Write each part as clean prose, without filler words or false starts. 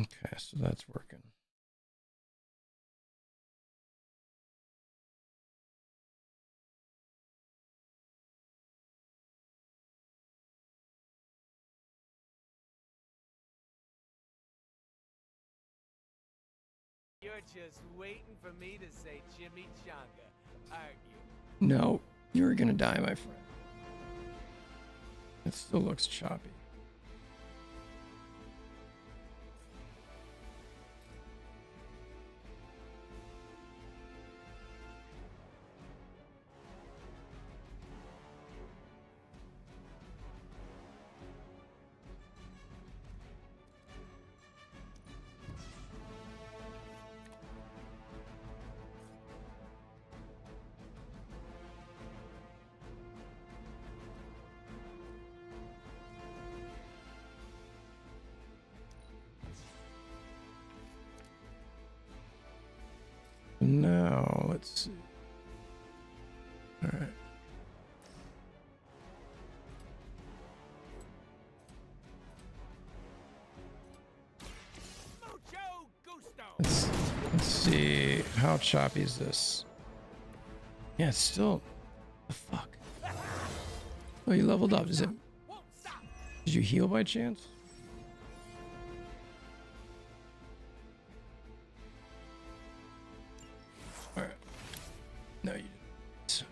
Okay, so that's working. You're just waiting for me to say chimichanga, aren't you? No, you're gonna die, my friend. It still looks choppy. Now, let's see. All right. Mucho gusto. Let's see. How choppy is this? Yeah, it's still... The fuck? Oh, you leveled up. Is it... Did you heal by chance? Alright. No, you didn't.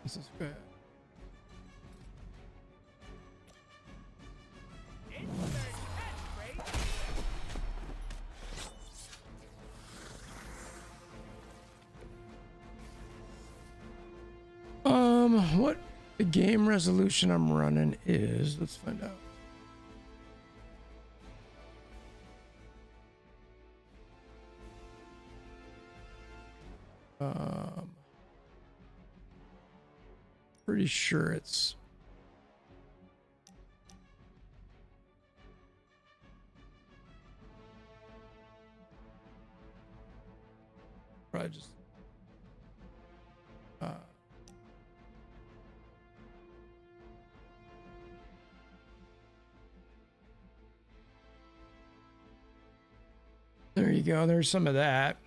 This is good. What the game resolution I'm running is, let's find out. Pretty sure it's probably just there you go. There's some of that.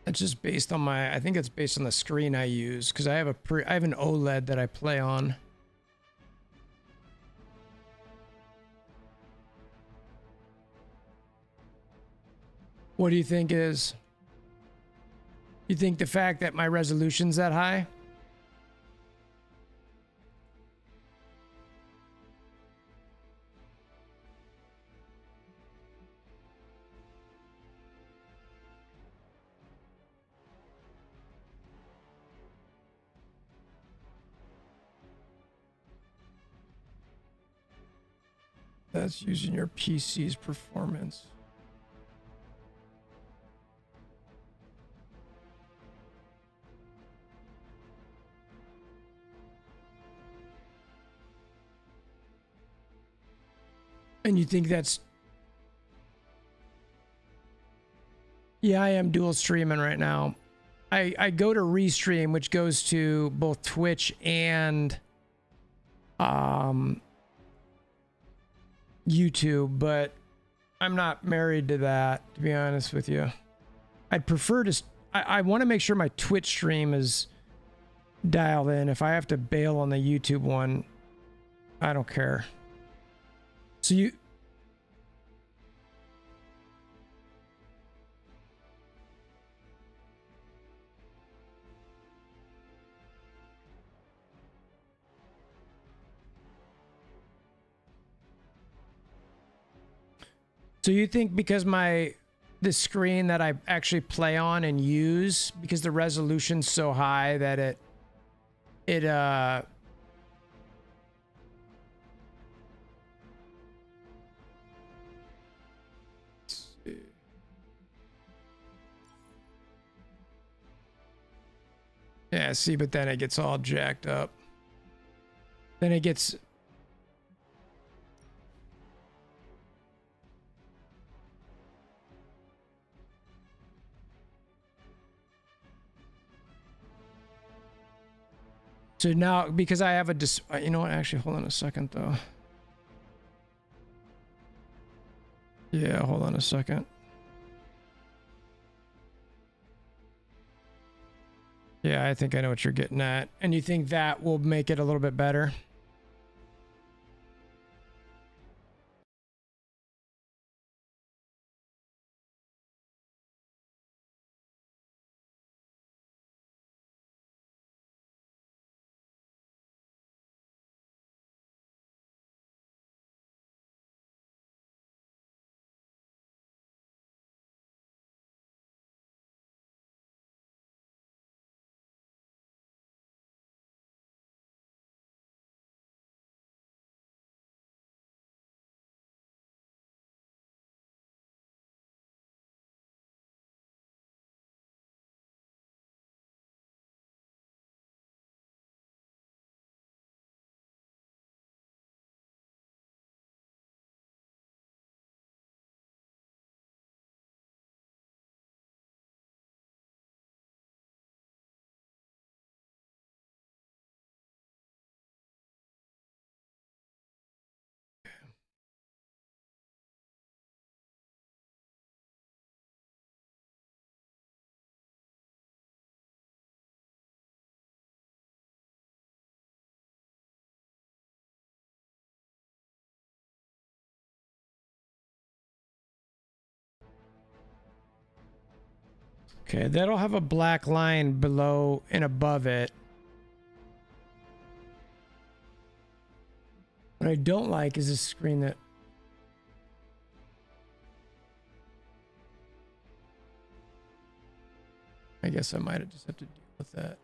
It's just based on my, I think it's based on the screen I use because I have I have an OLED that I play on. What do you think it is? You think the fact that my resolution's that high? That's using your PC's performance. And you think that's... Yeah, I am dual streaming right now. I go to Restream, which goes to both Twitch and YouTube, but I'm not married to that, to be honest with you. I'd prefer to... I want to make sure my Twitch stream is dialed in. If I have to bail on the YouTube one, I don't care. So you... So you think because the screen that I actually play on and use, because the resolution's so high that it yeah, see, but then it gets all jacked up. Then it gets... So now, because I have a you know what? Actually, hold on a second though. Yeah, hold on a second. Yeah, I think I know what you're getting at. And you think that will make it a little bit better? Okay, that'll have a black line below and above it. What I don't like is this screen that... I guess I might just have to deal with that.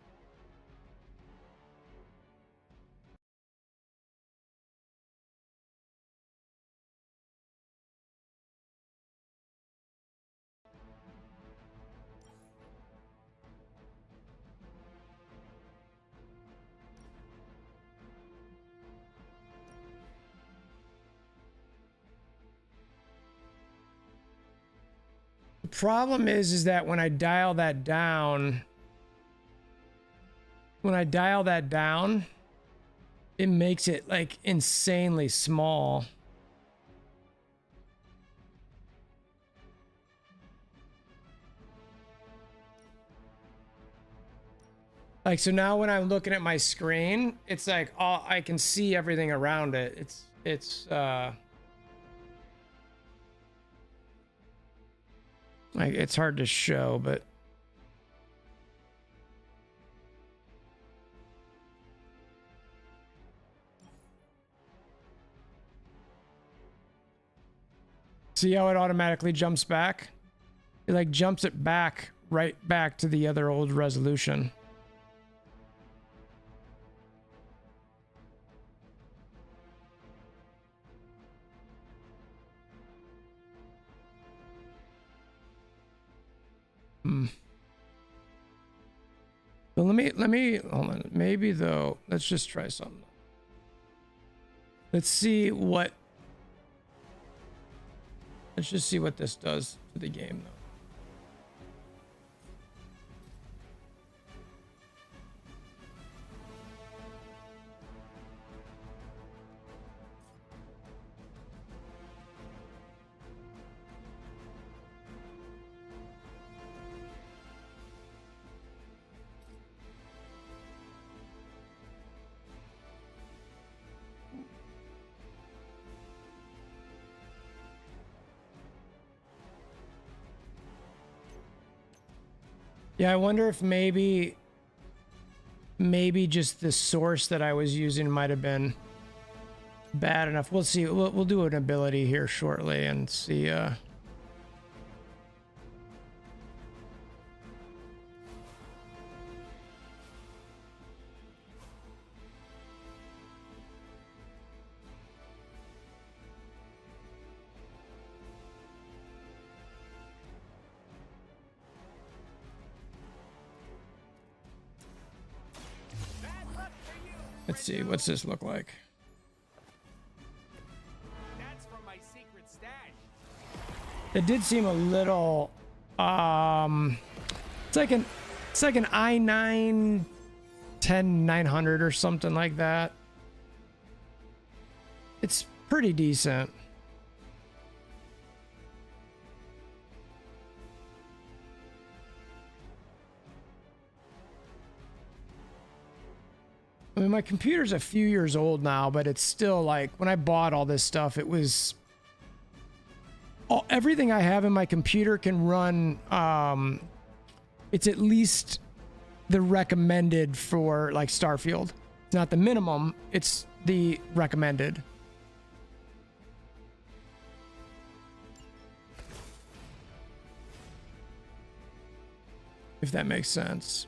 The problem is that when I dial that down, it makes it like insanely small. Like, so now when I'm looking at my screen, it's like all I can see everything around it. It's like it's hard to show, but see how it automatically jumps back? It like jumps it back, right back to the other old resolution. But let me hold on. Maybe though, let's just try something. Let's just see what this does to the game though. Yeah, I wonder if maybe just the source that I was using might have been bad enough. We'll see. We'll do an ability here shortly and see. Let's see. What's this look like? That's from my secret stash. It did seem a little. It's like an i9 10900 or something like that. It's pretty decent. I mean, my computer's a few years old now, but it's still like when I bought all this stuff, it was everything I have in my computer can run. It's at least the recommended for like Starfield. It's not the minimum, it's the recommended. If that makes sense.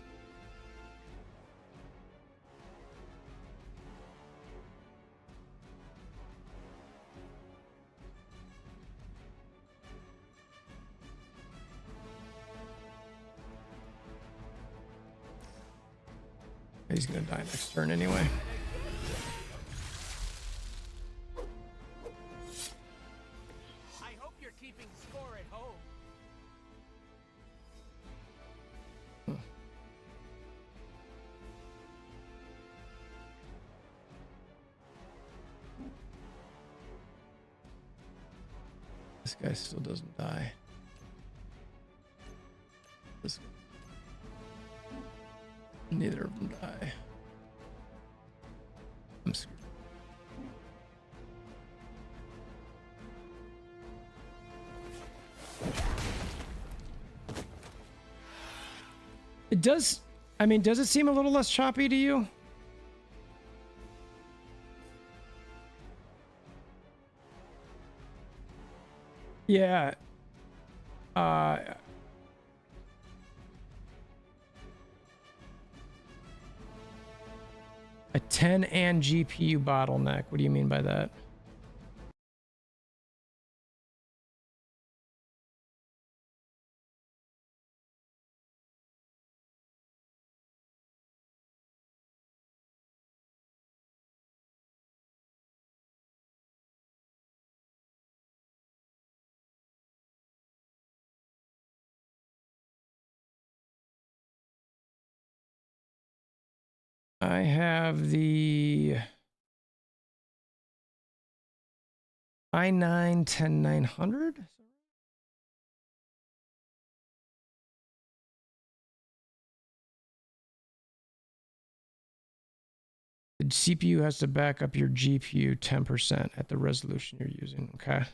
He's gonna die next turn anyway. I hope you're keeping score at home. This guy still doesn't die. This neither of them die. I'm screwed. It does, I mean, does it seem a little less choppy to you? Yeah. A 10 and GPU bottleneck. What do you mean by that? I have the i9 10900. The CPU has to back up your GPU 10% at the resolution you're using. Okay.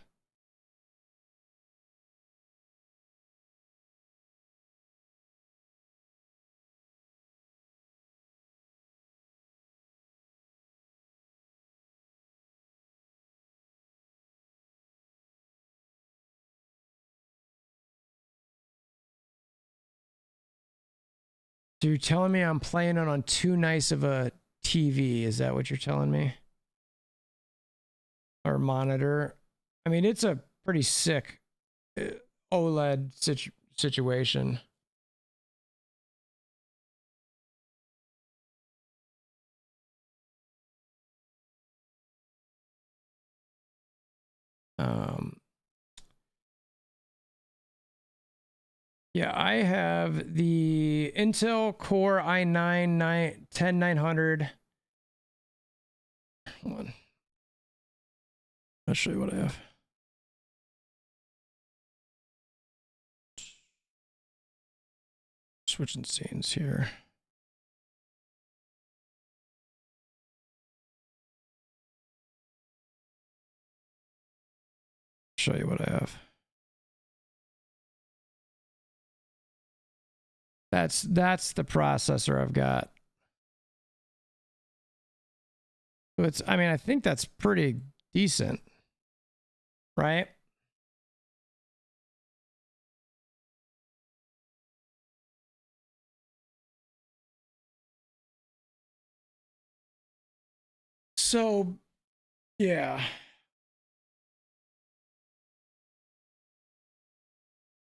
So you're telling me I'm playing it on too nice of a TV? Is that what you're telling me? Or monitor? I mean, it's a pretty sick OLED situation. Yeah, I have the Intel Core i9 10900. Hold on. I'll show you what I have. Switching scenes here. Show you what I have. That's the processor I've got. So it's, I mean, I think that's pretty decent, right? So, yeah.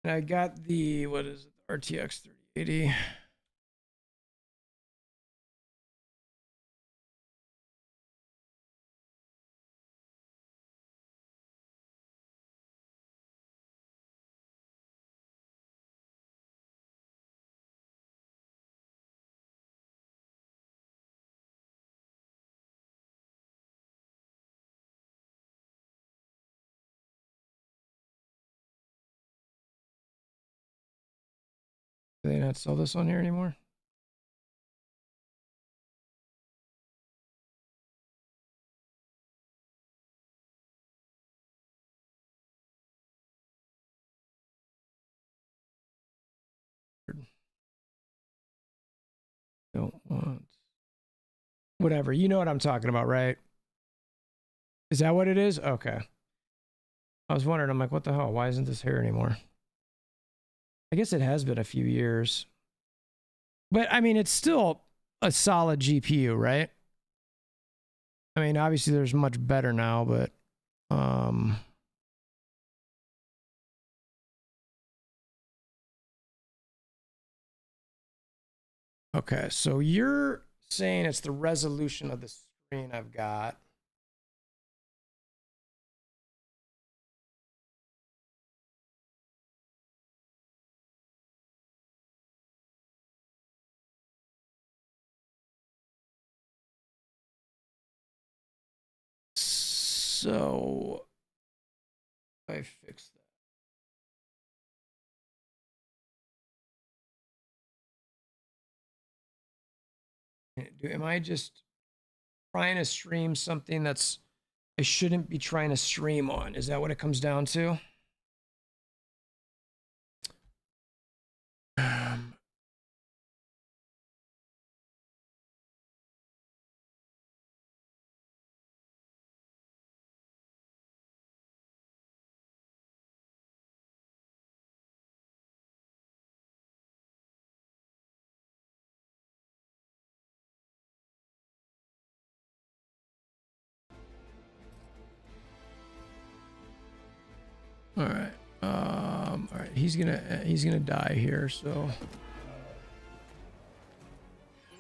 And I got the, what is it, RTX 3080. Do they not sell this on here anymore? Don't want. Whatever. You know what I'm talking about, right? Is that what it is? Okay. I was wondering, I'm like, what the hell? Why isn't this here anymore? I guess it has been a few years. But I mean, it's still a solid GPU, right? I mean, obviously there's much better now, but okay, so you're saying it's the resolution of the screen I've got. So I fix that. Am I just trying to stream something that's I shouldn't be trying to stream on? Is that what it comes down to? All right. All right. He's gonna die here. So. We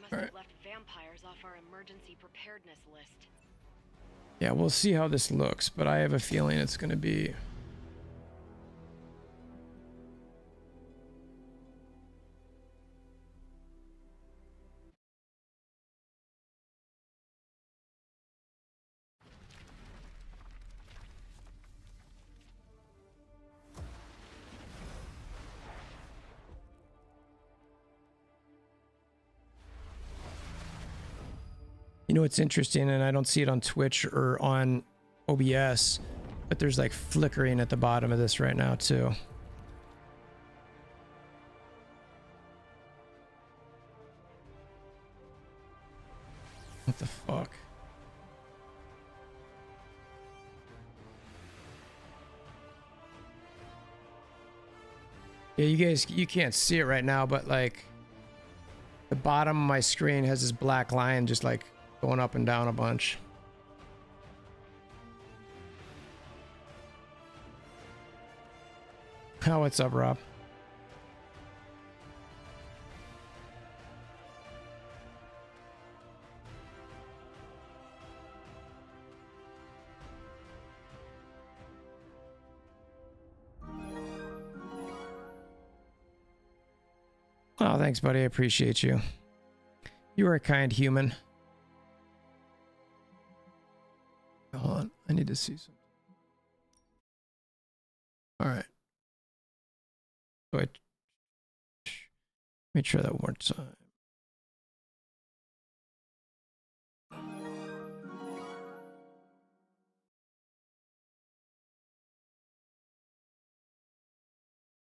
must have left vampires off our emergency preparedness list. Yeah, we'll see how this looks, but I have a feeling it's gonna be. You know what's interesting, and I don't see it on Twitch or on OBS, but there's like flickering at the bottom of this right now too. What the fuck? Yeah, you can't see it right now, but like the bottom of my screen has this black line just like going up and down a bunch. Oh, what's up, Rob? Oh, thanks, buddy. I appreciate you. You are a kind human. Hold on. I need to see something. All right. So let me try that one more time.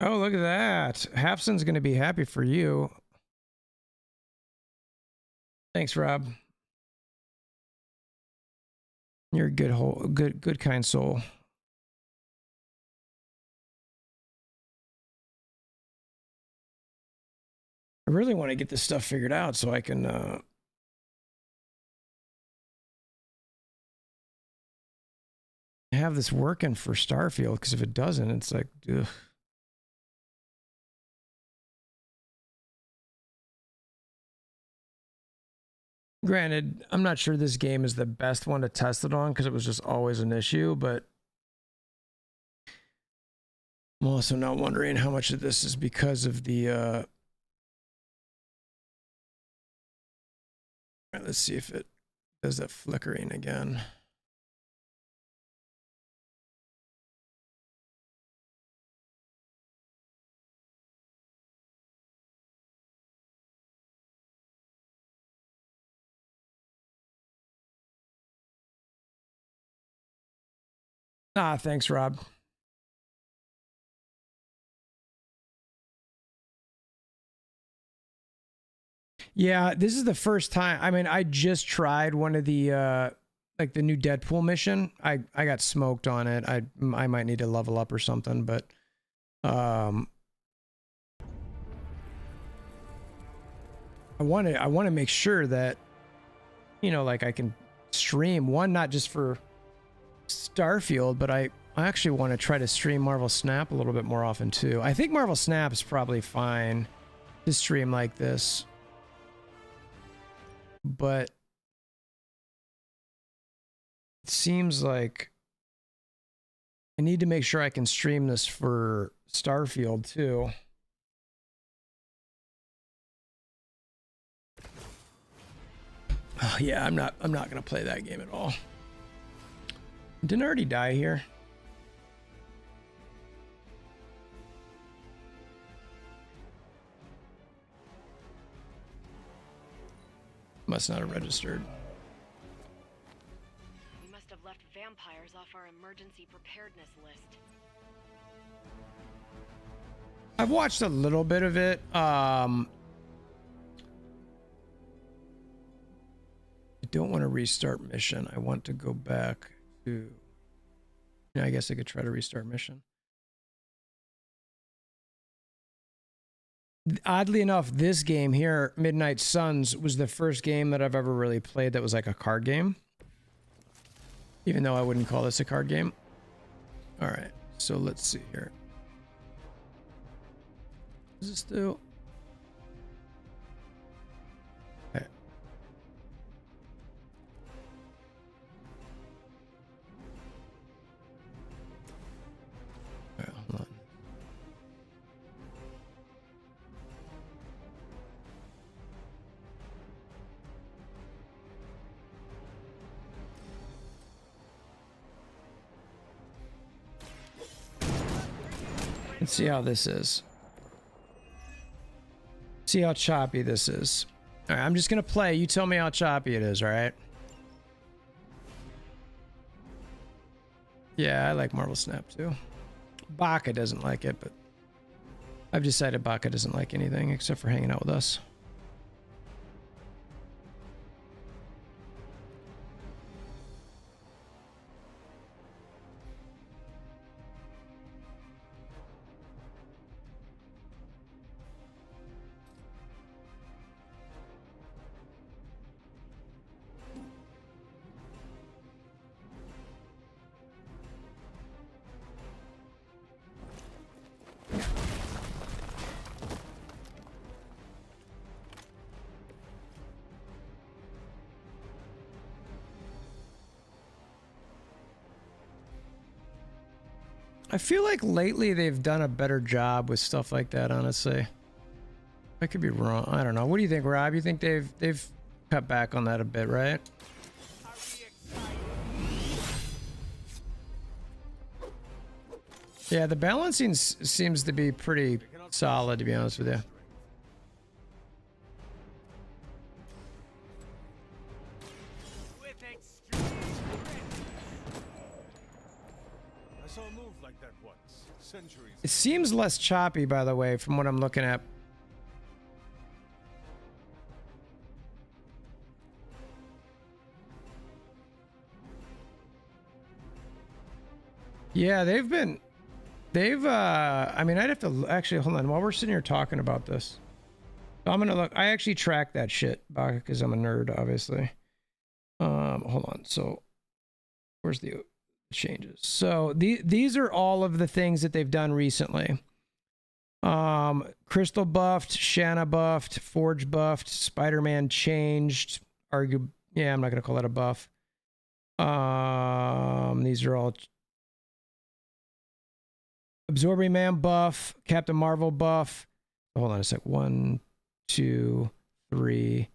Oh, look at that. Hafson's going to be happy for you. Thanks, Rob. You're a good kind soul. I really want to get this stuff figured out so I can have this working for Starfield, because if it doesn't, it's like, ugh. Granted, I'm not sure this game is the best one to test it on because it was just always an issue, but I'm also not wondering how much of this is because of the all right, let's see if it does that flickering again. Ah, thanks, Rob. Yeah, this is the first time. I mean, I just tried one of the like the new Deadpool mission. I got smoked on it. I might need to level up or something, but I want to make sure that, you know, like I can stream one, not just for Starfield, but I actually want to try to stream Marvel Snap a little bit more often too. I think Marvel Snap is probably fine to stream like this, but it seems like I need to make sure I can stream this for Starfield too. Oh, yeah, I'm not gonna play that game at all. Didn't I already die here? Must not have registered. We must have left vampires off our emergency preparedness list. I've watched a little bit of it. I don't want to restart mission. I want to go back to... Yeah, I guess I could try to restart mission. Oddly enough, this game here, Midnight Suns, was the first game that I've ever really played that was like a card game. Even though I wouldn't call this a card game. All right, so let's see here. Is this still... Okay. All right, hold on. Let's see how this is. See how choppy this is. All right, I'm just gonna play. You tell me how choppy it is, all right? Yeah, I like Marvel Snap too. Baka doesn't like it, but I've decided Baka doesn't like anything except for hanging out with us. I feel like lately they've done a better job with stuff like that, honestly. I could be wrong. I don't know. What do you think, Rob? You think they've cut back on that a bit, right? Yeah, the balancing seems to be pretty solid, to be honest with you. It seems less choppy, by the way, from what I'm looking at. Yeah, they've I mean, I'd have to actually hold on while we're sitting here talking about this. So I'm gonna look. I actually track that shit, Baka, because I'm a nerd, obviously. Hold on. So where's the changes? So these are all of the things that they've done recently. Crystal buffed, Shanna buffed, Forge buffed, Spider-Man changed. Yeah, I'm not gonna call that a buff. These are all Absorbing Man buff, Captain Marvel buff. Hold on a sec. 1, 2, 3,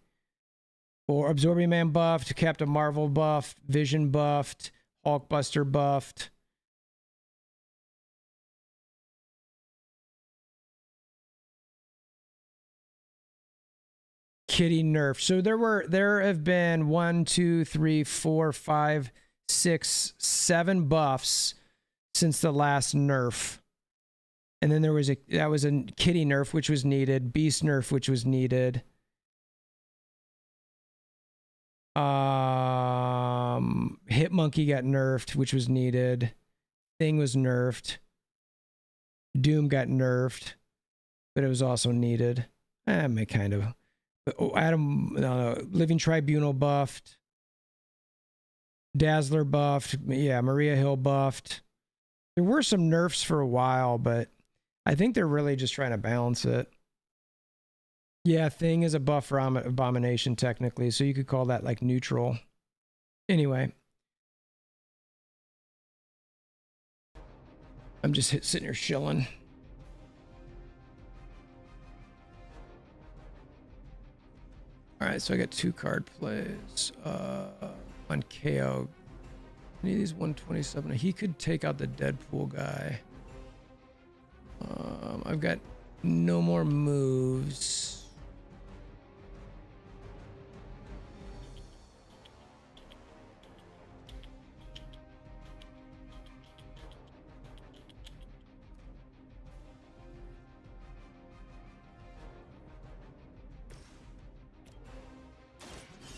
4. Absorbing Man buffed, Captain Marvel buffed, Vision buffed, Hulkbuster buffed. Kitty nerfed. So there have been 1, 2, 3, 4, 5, 6, 7 buffs since the last nerf. And then there was a kitty nerf, which was needed. Beast nerf, which was needed. Hitmonkey got nerfed, which was needed. Thing was nerfed. Doom got nerfed, but it was also needed. Kind of. Living Tribunal buffed. Dazzler buffed. Yeah, Maria Hill buffed. There were some nerfs for a while, but I think they're really just trying to balance it. Yeah, Thing is a buff for Abomination technically, so you could call that like neutral. Anyway. I'm just sitting here chilling. All right, so I got 2 card plays. On KO. Any of these 127. He could take out the Deadpool guy. I've got no more moves.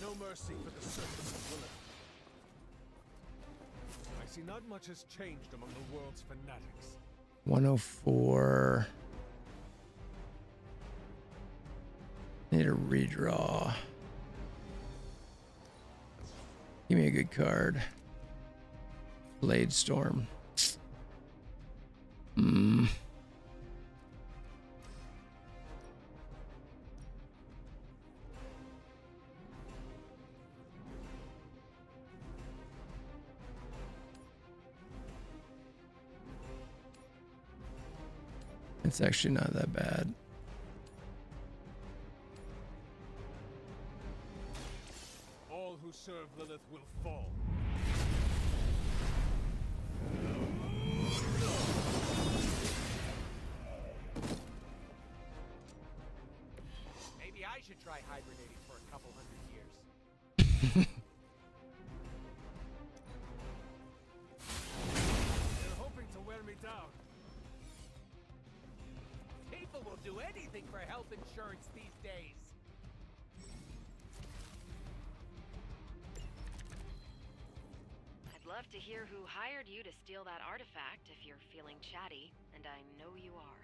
No mercy for the servants of Lilith. I see not much has changed among the world's fanatics. 104. Need a redraw. Give me a good card. Blade Storm. It's actually not that bad. All who serve Lilith will fall. Maybe I should try hibernating for a couple hundred years. They're hoping to wear me down. People will do anything for health insurance these days. I'd love to hear who hired you to steal that artifact if you're feeling chatty, and I know you are.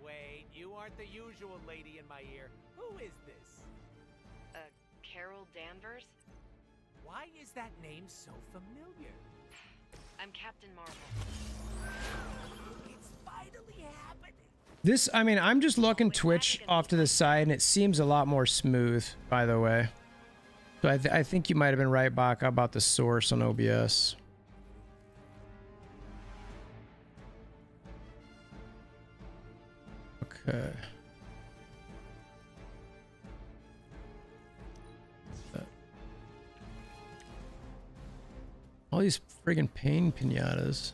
Wait, you aren't the usual lady in my ear. Who is this? Carol Danvers? Why is that name so familiar? I'm Captain Marvel. It's finally happening. This, I mean, I'm just looking Twitch off to the side, and it seems a lot more smooth, by the way. So I think you might have been right, Baka, about the source on OBS. Okay. All these friggin' pain pinatas.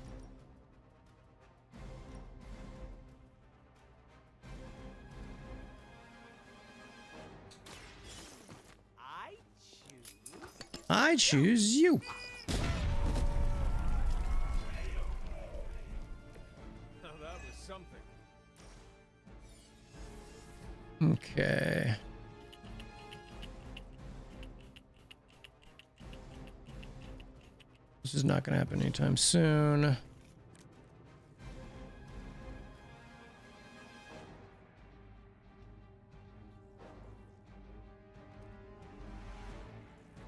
I choose you. Now that was something. Okay. This is not going to happen anytime soon. I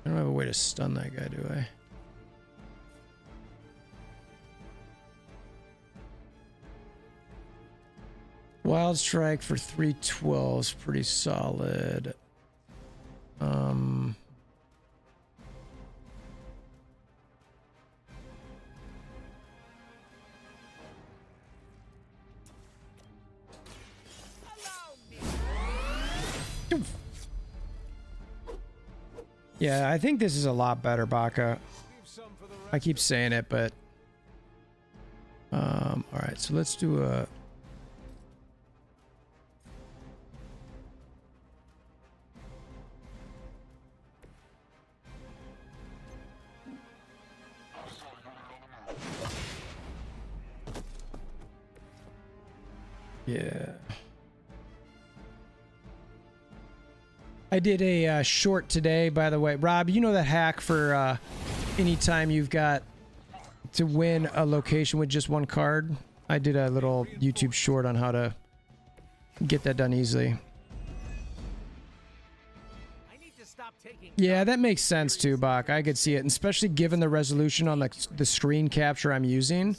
don't have a way to stun that guy, do I? Wild Strike for 312 is pretty solid. Yeah, I think this is a lot better, Baka. I keep saying it, but all right, so let's do a Yeah. I did a short today, by the way. Rob, you know that hack for anytime you've got to win a location with just one card? I did a little YouTube short on how to get that done easily. I need to stop taking Yeah, that makes sense too, Bach. I could see it, and especially given the resolution on the screen capture I'm using.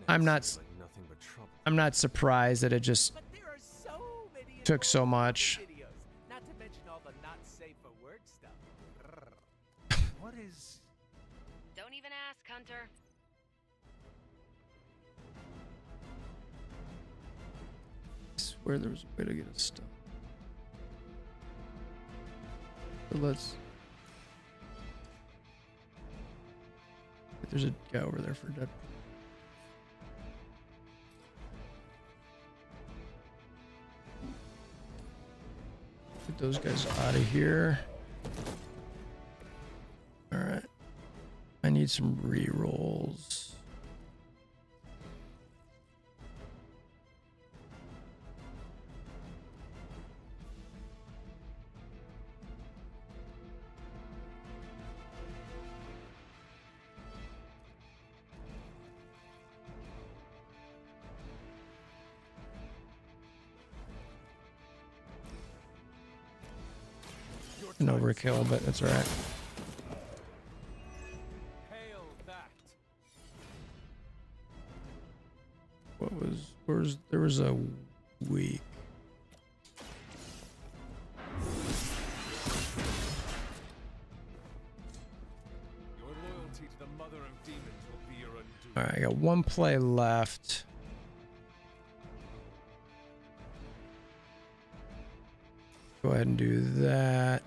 I'm not surprised that it just But there are so many took so much. videos, not to mention all the not safe for work stuff. What is... Don't even ask, Hunter. I swear there was a way to get it stuck. But let's... There's a guy over there for dead. Get those guys out of here. Alright. I need some re-rolls. An overkill, but that's alright. Hail that! There was a week. Your loyalty to the Mother of Demons will be your undoing. Alright, I got one play left. Go ahead and do that.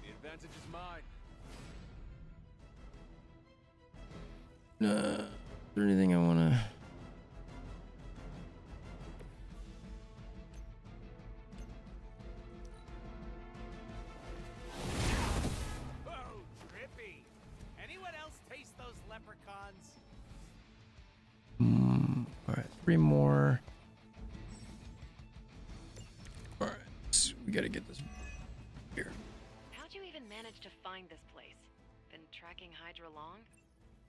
The advantage is mine. Is there anything I want to... Oh, trippy. Anyone else taste those leprechauns? Alright, 3 more. Alright, so we gotta get this here. How'd you even manage to find this place? Been tracking Hydra long?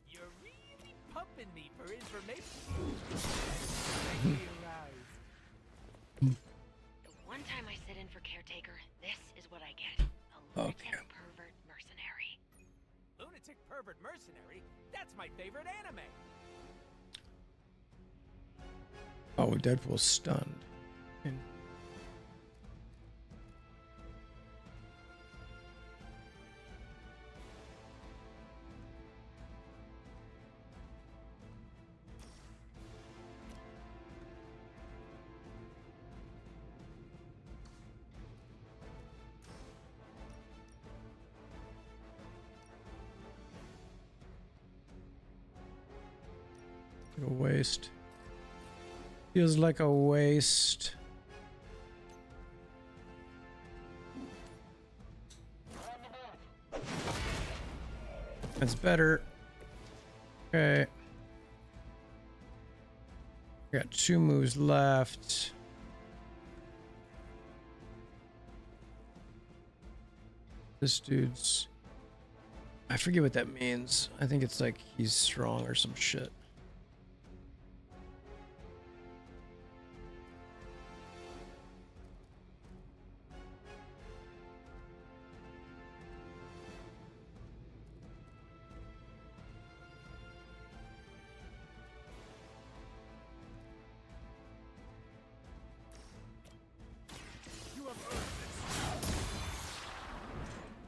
You're really pumping me for information. Make me aroused. The one time I sit in for Caretaker, this is what I get. A lunatic Okay. pervert mercenary. Lunatic pervert mercenary? That's my favorite anime. Oh, Deadpool's stunned. And- A waste. Feels like a waste. That's better. Okay. Got 2 moves left. This dude's... I forget what that means. I think it's like he's strong or some shit.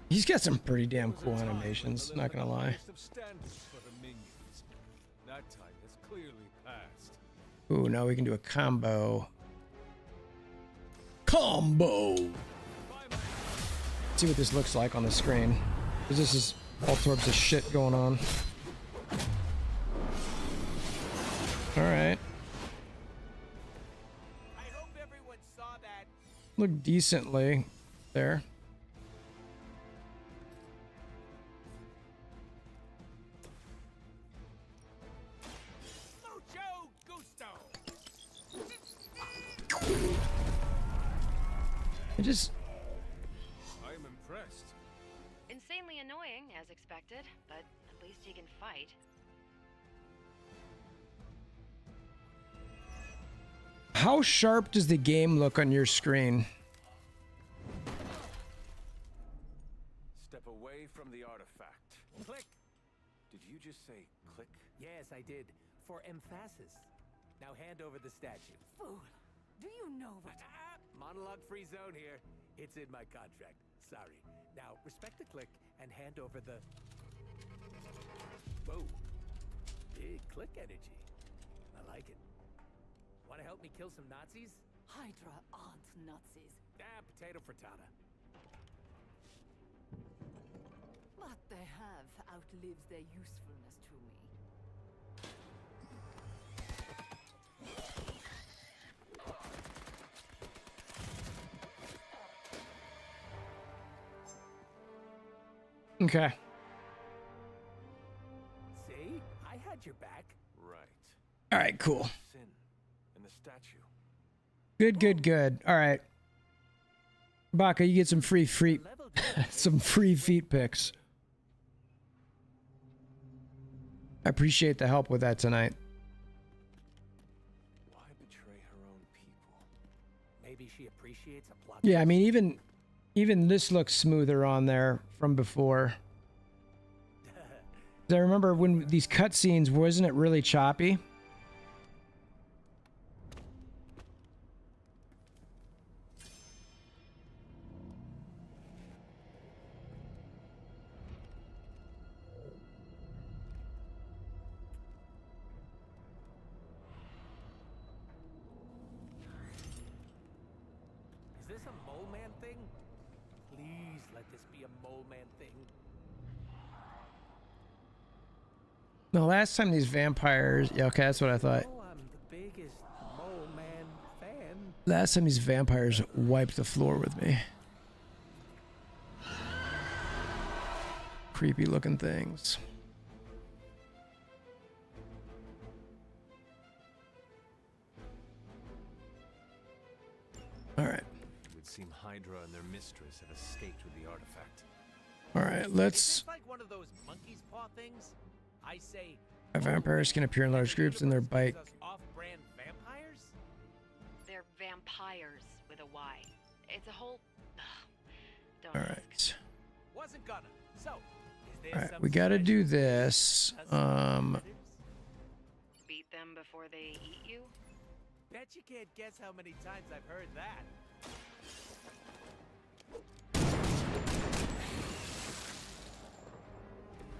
He's got some pretty damn cool animations, not gonna lie. Of standards for the minions. That time has clearly passed. Ooh, now we can do a combo. Combo! See what this looks like on the screen. Because this is all sorts of shit going on. Alright. I hope everyone saw that. Look decently there. I just... I am impressed. Insanely annoying, as expected, but at least he can fight. How sharp does the game look on your screen? Step away from the artifact. Click. Did you just say click? Yes, I did. For emphasis. Now hand over the statue. Fool. Do you know what? Monologue-free zone here. It's in my contract. Sorry. Now, respect the click and hand over the... Whoa. Big click energy. I like it. Want to help me kill some Nazis? Hydra aren't Nazis. Potato frittata. But they have outlived their usefulness to me. Okay. See? I had your back. Right. All right, cool. Sin. And the statue. Good, good, good. All right. Baka, you get some free Level some free feet pics. I appreciate the help with that tonight. Why betray her own people? Maybe she appreciates a plot. Yeah, I mean, even this looks smoother on there from before. I remember when these cutscenes, wasn't it really choppy? Is this a mole man thing? Please let this be a mole man thing. No, last time these vampires... Yeah, okay, that's what I thought. Oh, I'm the biggest mole man fan. Last time these vampires wiped the floor with me. Creepy looking things. All right. It would seem Hydra and their mistress have escaped with the artifact. All right, Is let's... this like one of those monkey's paw things? I say. Vampires can appear in large groups and their bite. Universe gives us off-brand vampires? They're vampires with a Y. It's a whole. Don't All ask. right. Wasn't gonna. So, is there All right, some we got to do special this. custom predators? Beat them before they eat you? Bet you can't guess how many times I've heard that.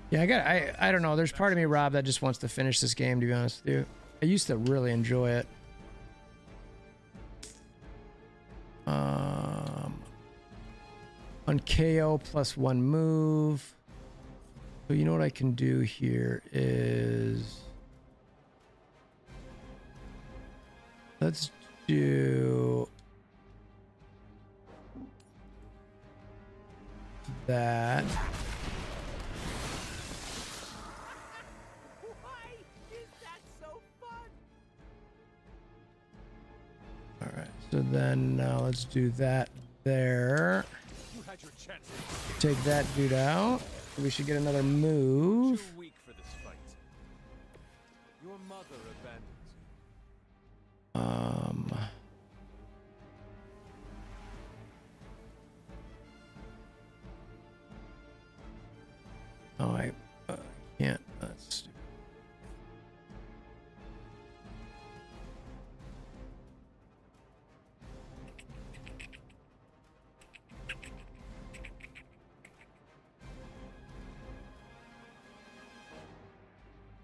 Yeah, I don't know. There's part of me, Rob, that just wants to finish this game, to be honest with you. I used to really enjoy it. On KO plus 1 move. So you know what I can do here is... Let's do... that. Why is that so fun? All right, so then now let's do that there. You had your chance. Take that dude out. We should get another move. Too weak for this fight. Your mother abandons you. Oh, I can't. That's stupid.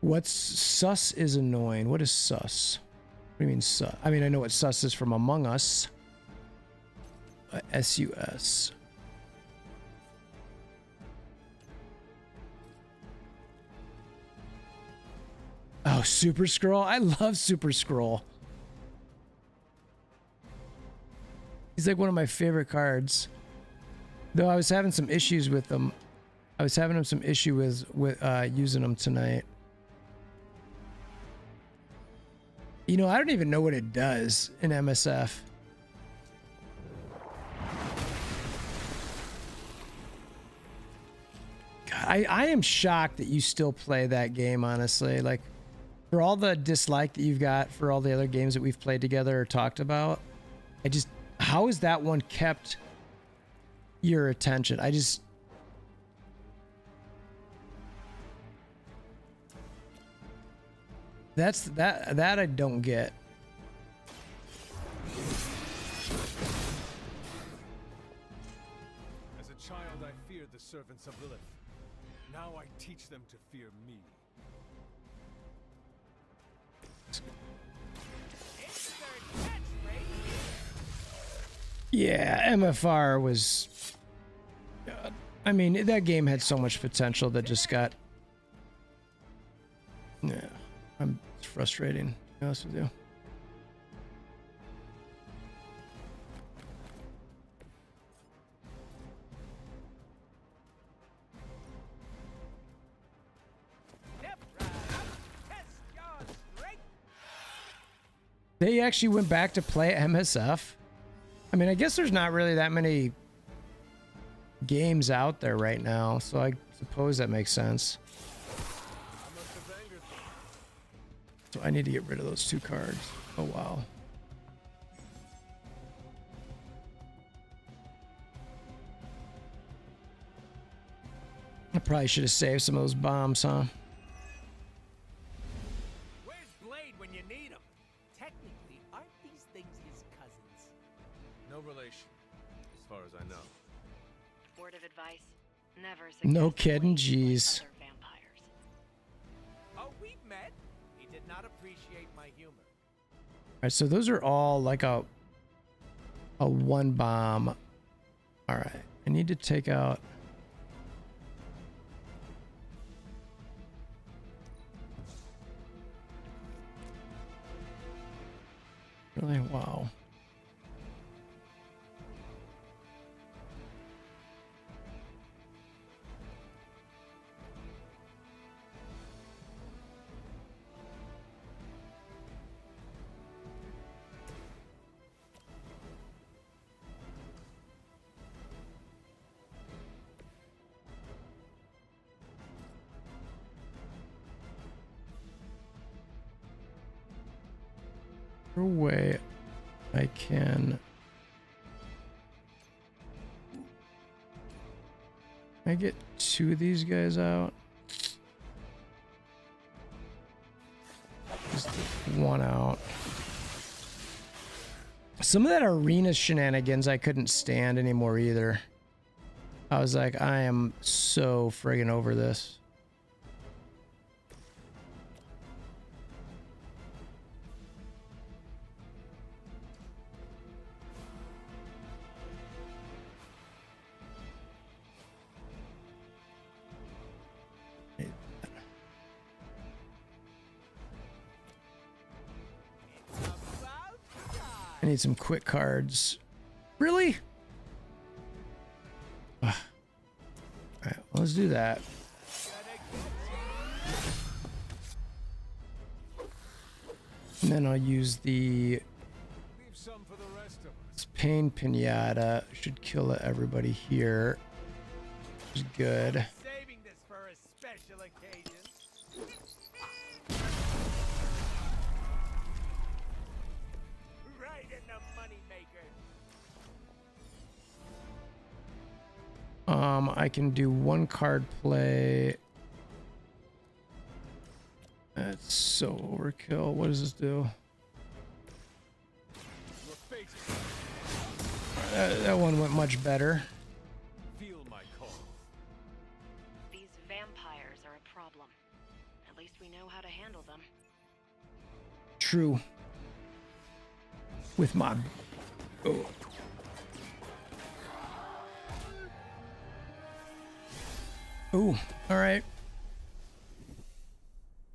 What's sus is annoying. What is sus? What do you mean sus? I mean, I know what sus is from Among Us. S-U-S. Oh, Super Scroll. I love Super Scroll. He's like one of my favorite cards. Though I was having some issues with them. I was having some issue with using them tonight. You know, I don't even know what it does in MSF. I am shocked that you still play that game, honestly. Like, for all the dislike that you've got for all the other games that we've played together or talked about, how has that one kept your attention? That I don't get. As a child, I feared the servants of Lilith. Now I teach them to fear me. Yeah, MFR was... I mean, that game had so much potential that just got... Yeah, it's frustrating, to be honest with you. They actually went back to play MSF? I mean, I guess there's not really that many games out there right now, so I suppose that makes sense. So I need to get rid of those 2 cards. Oh, wow. I probably should have saved some of those bombs, huh? Where's Blade when you need him? Technically, aren't these things his cousins? No relation, as far as I know. Word of advice: never No suggest kidding, Blade with jeez. other vampires. Oh, we've met. He did not appreciate my humor. All right, so those are all like a 1 bomb. All right, I need to take out... Really? Wow. No way I can... Can I get 2 of these guys out? Just 1 out. Some of that arena shenanigans I couldn't stand anymore either. I was like, I am so friggin' over this. I need some quick cards. Really? Ugh. Alright, well, let's do that. And then I'll use the Leave some for the rest of us. Pain Pinata. Should kill everybody here. Which is good. Saving this for a special occasion. Right in the moneymaker. I can do 1 card play. That's so overkill. What does this do? Your fate That one went much better. feel my call. These vampires are a problem. At least we know how to handle them. True. With my... Oh. Ooh, all right.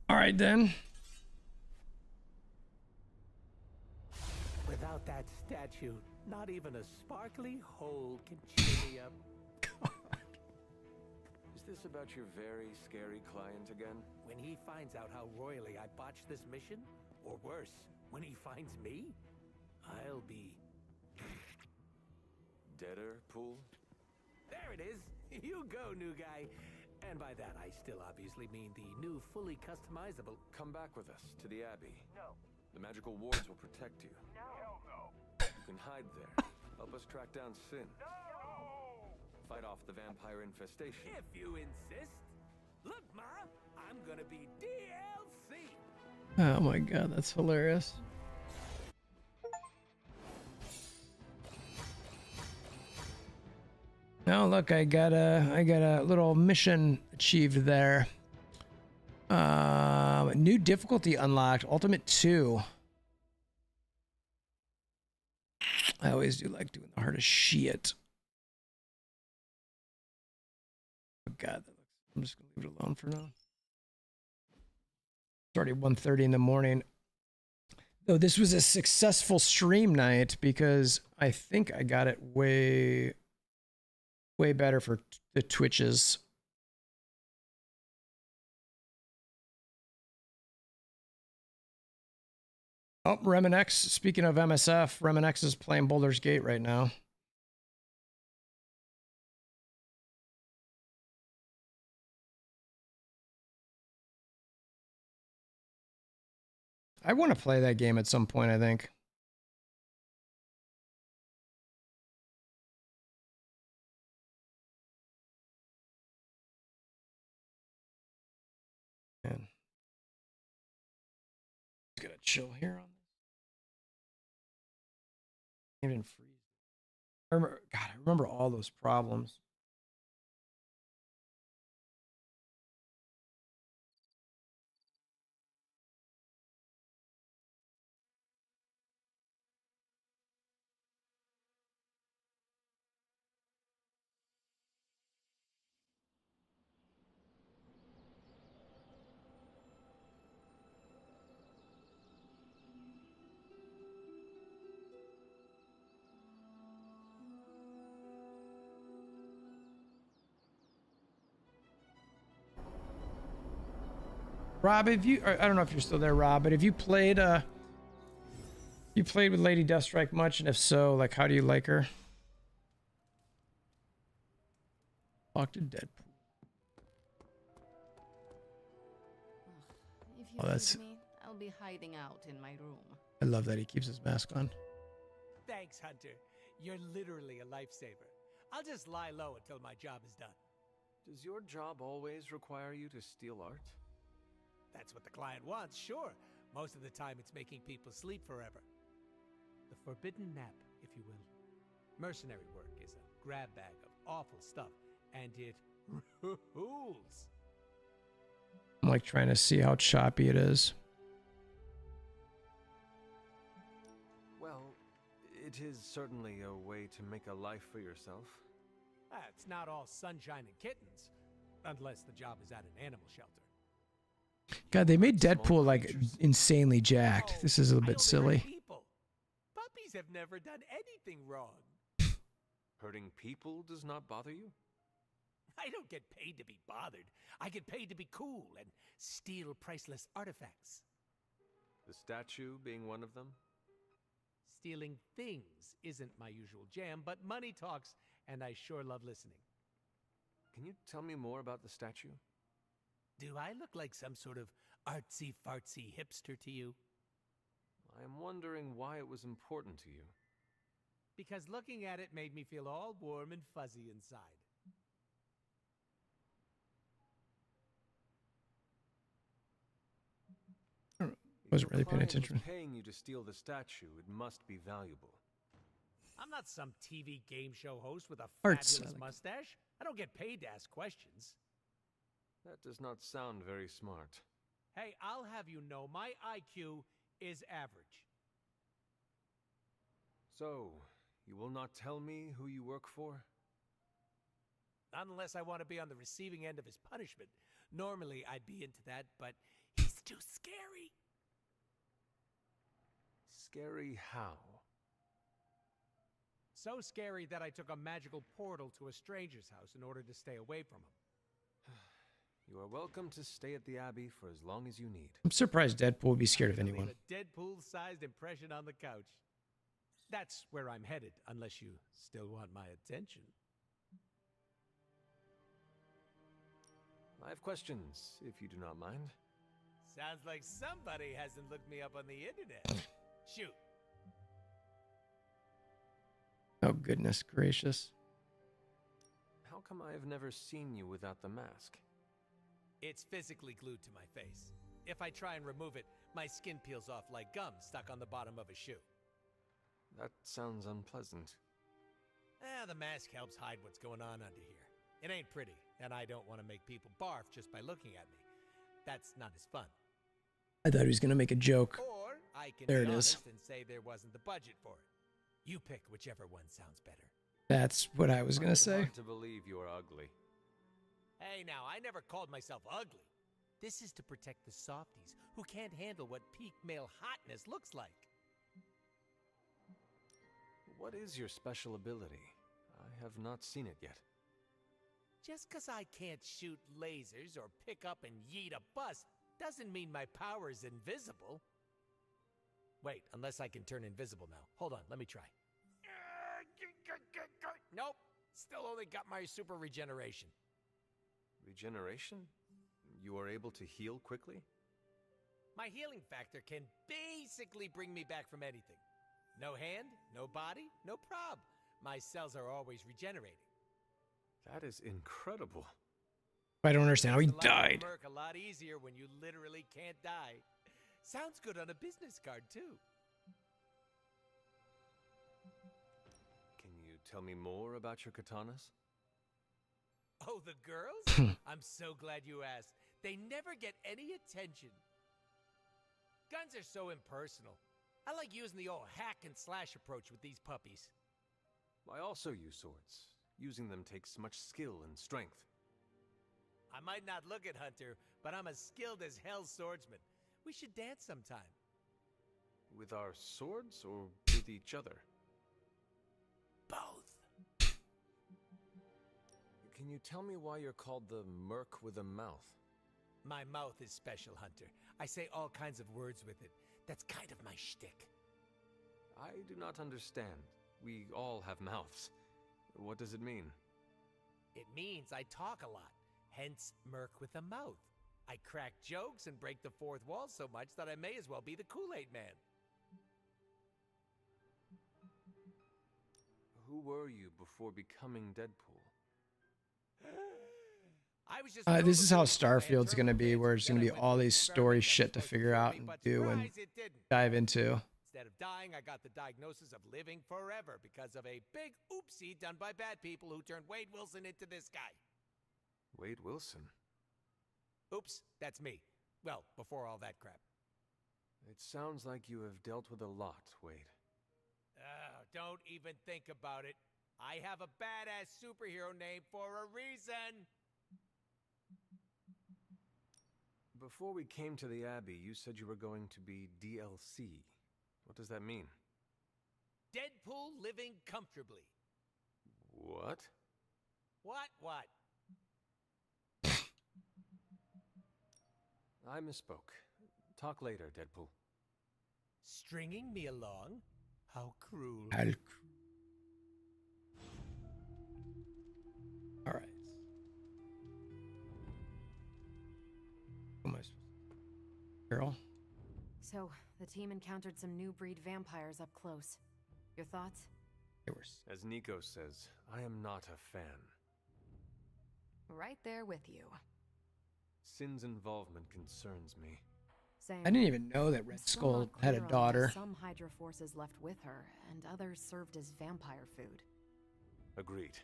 All right, then. Without that statue, not even a sparkly hole can cheer me up. Is this about your very scary client again? When he finds out how royally I botched this mission, or worse, when he finds me, I'll be... Deader pool? There it is. You go, new guy. And by that, I still obviously mean the new, fully customizable... Come back with us to the Abbey. No. The magical wards will protect you. No. Hell no. You can hide there. Help us track down Sin. No. Fight off the vampire infestation. If you insist. Look, Ma, I'm gonna be DLC. Oh my god, that's hilarious. Oh look, I got a little mission achieved there. New difficulty unlocked, Ultimate 2. I always do like doing the hardest shit. Oh god, I'm just gonna leave it alone for now. It's already 1:30 in the morning. Though this was a successful stream night because I think I got it way better for the Twitches. Oh, Remenex, speaking of MSF, Remenex is playing Baldur's Gate right now. I want to play that game at some point, I think. Man. Just gotta chill here on this. Even freeze. I remember all those problems. Rob, I don't know if you're still there, Rob, but have you played with Lady Deathstrike much? And if so, like, how do you like her? Talk to Deadpool. If you Oh, that's- leave me, I'll be hiding out in my room. I love that he keeps his mask on. Thanks, Hunter. You're literally a lifesaver. I'll just lie low until my job is done. Does your job always require you to steal art? That's what the client wants, sure. Most of the time, it's making people sleep forever. The forbidden nap, if you will. Mercenary work is a grab bag of awful stuff, and it rules. I'm like trying to see how choppy it is. Well, it is certainly a way to make a life for yourself. It's not all sunshine and kittens, unless the job is at an animal shelter. God, they made Deadpool like insanely jacked. This is a I little bit don't hurt silly. people. Puppies have never done anything wrong. Hurting people does not bother you? I don't get paid to be bothered. I get paid to be cool and steal priceless artifacts. The statue being one of them? Stealing things isn't my usual jam, but money talks, and I sure love listening. Can you tell me more about the statue? Do I look like some sort of artsy-fartsy hipster to you? I am wondering why it was important to you. Because looking at it made me feel all warm and fuzzy inside. Wasn't really If paying the client attention. was paying you to steal the statue, it must be valuable. I'm not some TV game show host with a Arts, fabulous I like. mustache. I don't get paid to ask questions. That does not sound very smart. Hey, I'll have you know my IQ is average. So, you will not tell me who you work for? Not unless I want to be on the receiving end of his punishment. Normally, I'd be into that, but he's too scary. Scary how? So scary that I took a magical portal to a stranger's house in order to stay away from him. You are welcome to stay at the Abbey for as long as you need. I'm surprised Deadpool would be scared of Leave anyone. a Deadpool-sized impression on the couch. That's where I'm headed, unless you still want my attention. I have questions, if you do not mind. Sounds like somebody hasn't looked me up on the internet. Shoot. Oh, goodness gracious. How come I have never seen you without the mask? It's physically glued to my face. If I try and remove it, my skin peels off like gum stuck on the bottom of a shoe. That sounds unpleasant. The mask helps hide what's going on under here. It ain't pretty, and I don't want to make people barf just by looking at me. That's not as fun. I thought he was going to make a joke. Or I can There be it is. honest and say there wasn't the budget for it. You pick whichever one sounds better. That's what I was going to Find it say. hard to believe you are ugly. Hey now, I never called myself ugly. This is to protect the softies who can't handle what peak male hotness looks like. What is your special ability? I have not seen it yet. Just 'cause I can't shoot lasers or pick up and yeet a bus doesn't mean my power is invisible. Wait, unless I can turn invisible now. Hold on, let me try. Nope, still only got my super regeneration. Regeneration? You are able to heal quickly? My healing factor can basically bring me back from anything. No hand, no body, no prob. My cells are always regenerating. That is incredible. I don't understand how he Makes the life of died. Merc a lot easier when you literally can't die. Sounds good on a business card too. Can you tell me more about your katanas? Oh, the girls? I'm so glad you asked. They never get any attention. Guns are so impersonal. I like using the old hack and slash approach with these puppies. I also use swords. Using them takes much skill and strength. I might not look it, Hunter, but I'm as skilled as hell swordsman. We should dance sometime. With our swords or with each other? Both. Can you tell me why you're called the Merc with a Mouth? My mouth is special, Hunter. I say all kinds of words with it. That's kind of my shtick. I do not understand. We all have mouths. What does it mean? It means I talk a lot, hence Merc with a mouth. I crack jokes and break the fourth wall so much that I may as well be the Kool-Aid Man. Who were you before becoming Deadpool? I was just This is how rollerblading when I had Starfield's going to be, turbo where fins, it's going to then be I all went these to story experiment shit to that was figure supposed out kill and me, but do and surprise, it didn't. dive into. Instead of dying, I got the diagnosis of living forever because of a big oopsie done by bad people who turned Wade Wilson into this guy. Wade Wilson. Oops, that's me. Well, before all that crap. It sounds like you have dealt with a lot, Wade. Don't even think about it. I have a badass superhero name for a reason. Before we came to the Abbey, you said you were going to be DLC. What does that mean? Deadpool living comfortably. What? What? I misspoke. Talk later, Deadpool. Stringing me along? How cruel. All right. Who am I supposed to- Girl? So, the team encountered some new breed vampires up close. Your thoughts? They were As Nico says, I am not a fan. Right there with you. Sin's involvement concerns me. Same. I didn't even know that I'm Red still Skull not had a clear on why daughter. Some Hydra forces left with her, and others served as vampire food. Agreed.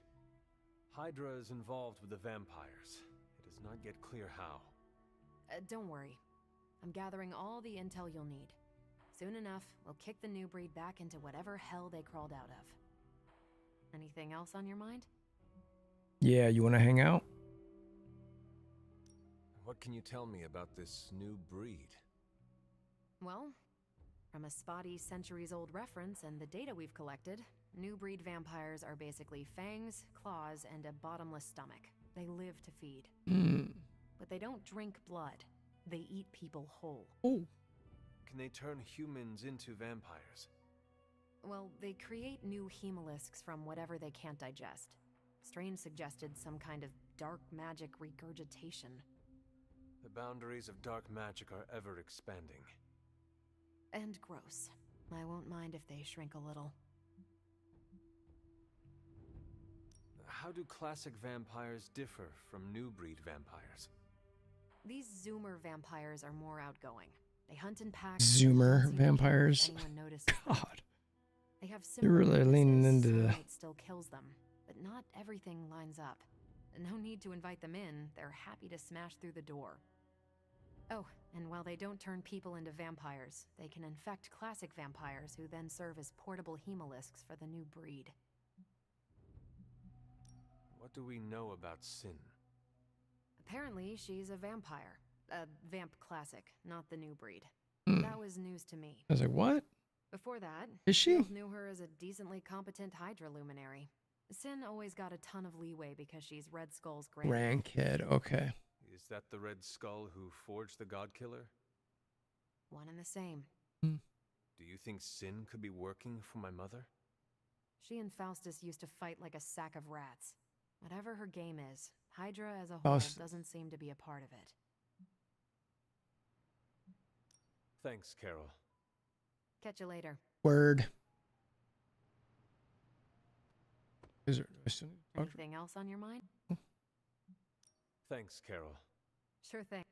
Hydra is involved with the vampires. It is not yet clear how. Don't worry. I'm gathering all the intel you'll need. Soon enough, we'll kick the new breed back into whatever hell they crawled out of. Anything else on your mind? Yeah, you want to hang out? What can you tell me about this new breed? Well, from a spotty centuries-old reference and the data we've collected, new breed vampires are basically fangs, claws, and a bottomless stomach. They live to feed. Hmm. But they don't drink blood. They eat people whole. Oh. Can they turn humans into vampires? Well, they create new hemolisks from whatever they can't digest. Strange suggested some kind of dark magic regurgitation. The boundaries of dark magic are ever expanding. And gross. I won't mind if they shrink a little. How do classic vampires differ from new breed vampires? These Zoomer vampires are more outgoing. They hunt in packs. Zoomer and don't seem to care if vampires. anyone notices them. God. They have They're similar really leaning weaknesses, into the... sunlight still kills them, but not everything lines up. No need to invite them in. They're happy to smash through the door. Oh, and while they don't turn people into vampires, they can infect classic vampires who then serve as portable hemolisks for the new breed. What do we know about Sin? Apparently, she's a vampire. A vamp classic, not the new breed. Hmm. That was news to me. I was like, what? Before that, Is she? Shield knew her as a decently competent Hydra luminary. Sin always got a ton of leeway because she's Red Skull's grand. Grandkid. Okay. Is that the Red Skull who forged the God Killer? One and the same. Do you think Sin could be working for my mother? She and Faustus used to fight like a sack of rats. Whatever her game is, Hydra as a whole doesn't seem to be a part of it. Thanks, Carol. Catch you later. Word. Is there... I still need to talk to her? Anything else on your mind? Thanks, Carol. Sure thing.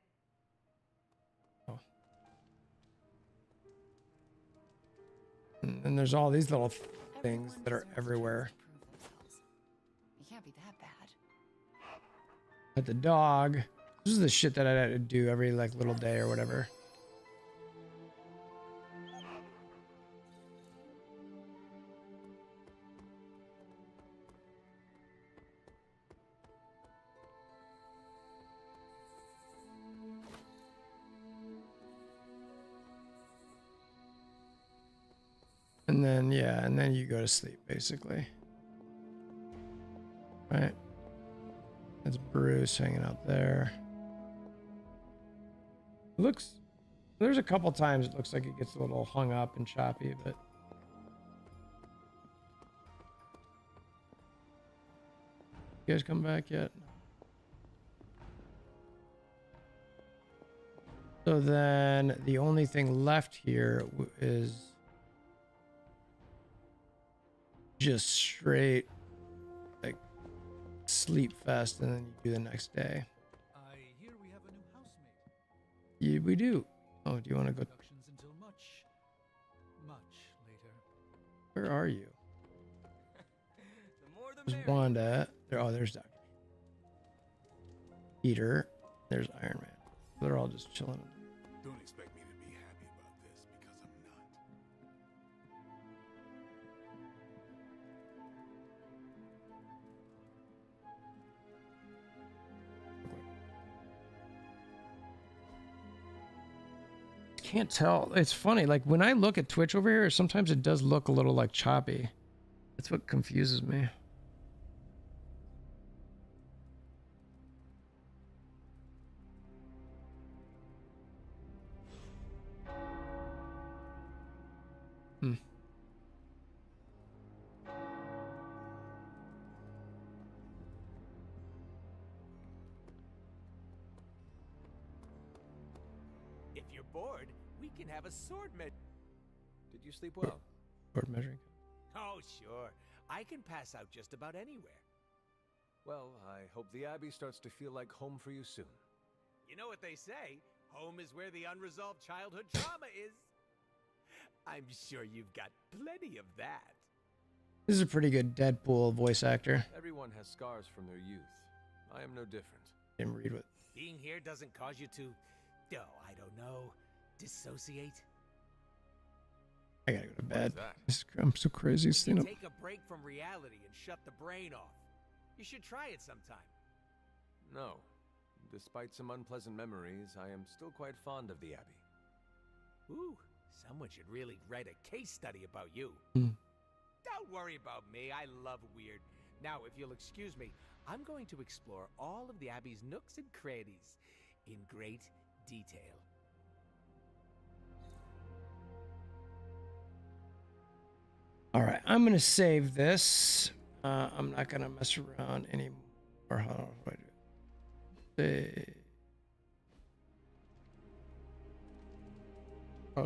Oh. And there's all these little things that are everywhere. You can't be that bad. At the dog. This is the shit that I had to do every like little day or whatever. And then, yeah, and then you go to sleep, basically. Right? That's Bruce hanging out there. Looks... There's a couple times it looks like it gets a little hung up and choppy, but... You guys come back yet? So then, the only thing left here is... just straight like sleep fest and then you do the next day. I hear we have a new housemate. Yeah, we do. Oh, do you want to go? Productions until much later. Where are you? The more the There's Wanda. There. Oh, there's Doctor. Peter. There's Iron Man. They're all just chilling. Don't expect me to be happy about this because I'm not. Can't tell. It's funny. Like when I look at Twitch over here, sometimes it does look a little like choppy. That's what confuses me. If you're bored, we can have a sword med. Did you sleep well? Sword measuring. Oh, sure. I can pass out just about anywhere. Well, I hope the Abbey starts to feel like home for you soon. You know what they say? Home is where the unresolved childhood trauma is. I'm sure you've got plenty of that. This is a pretty good Deadpool voice actor. Everyone has scars from their youth. I am no different. Didn't read what. Being here doesn't cause you to, I don't know, dissociate? I gotta go to What bed. is that? I'm so crazy. You Staying up. take a break from reality and shut the brain off. You should try it sometime. No. Despite some unpleasant memories, I am still quite fond of the Abbey. Ooh, someone should really write a case study about you. Hmm. Don't worry about me, I love weird. Now, if you'll excuse me, I'm going to explore all of the Abbey's nooks and crannies in great detail. All right, I'm gonna save this. I'm not gonna mess around anymore. Hold on, what do I do? How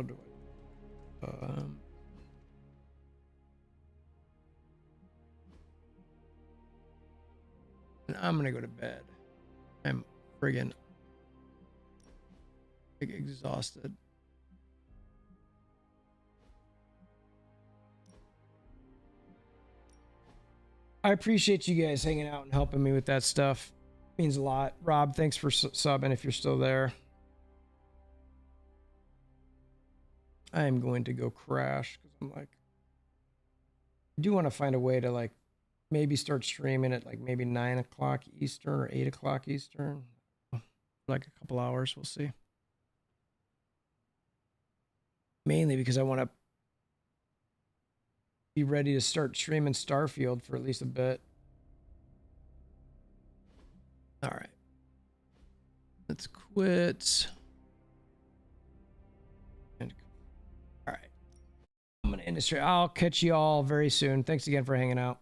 do I? And I'm gonna go to bed. I'm friggin' exhausted. I appreciate you guys hanging out and helping me with that stuff. Means a lot. Rob, thanks for subbing if you're still there. I am going to go crash because I'm like, I do want to find a way to like maybe start streaming at like maybe 9 o'clock Eastern or 8 o'clock Eastern. Like a couple hours, we'll see. Mainly because I want to be ready to start streaming Starfield for at least a bit. All right. Let's quit. And all right. I'm going to end this. I'll catch you all very soon. Thanks again for hanging out.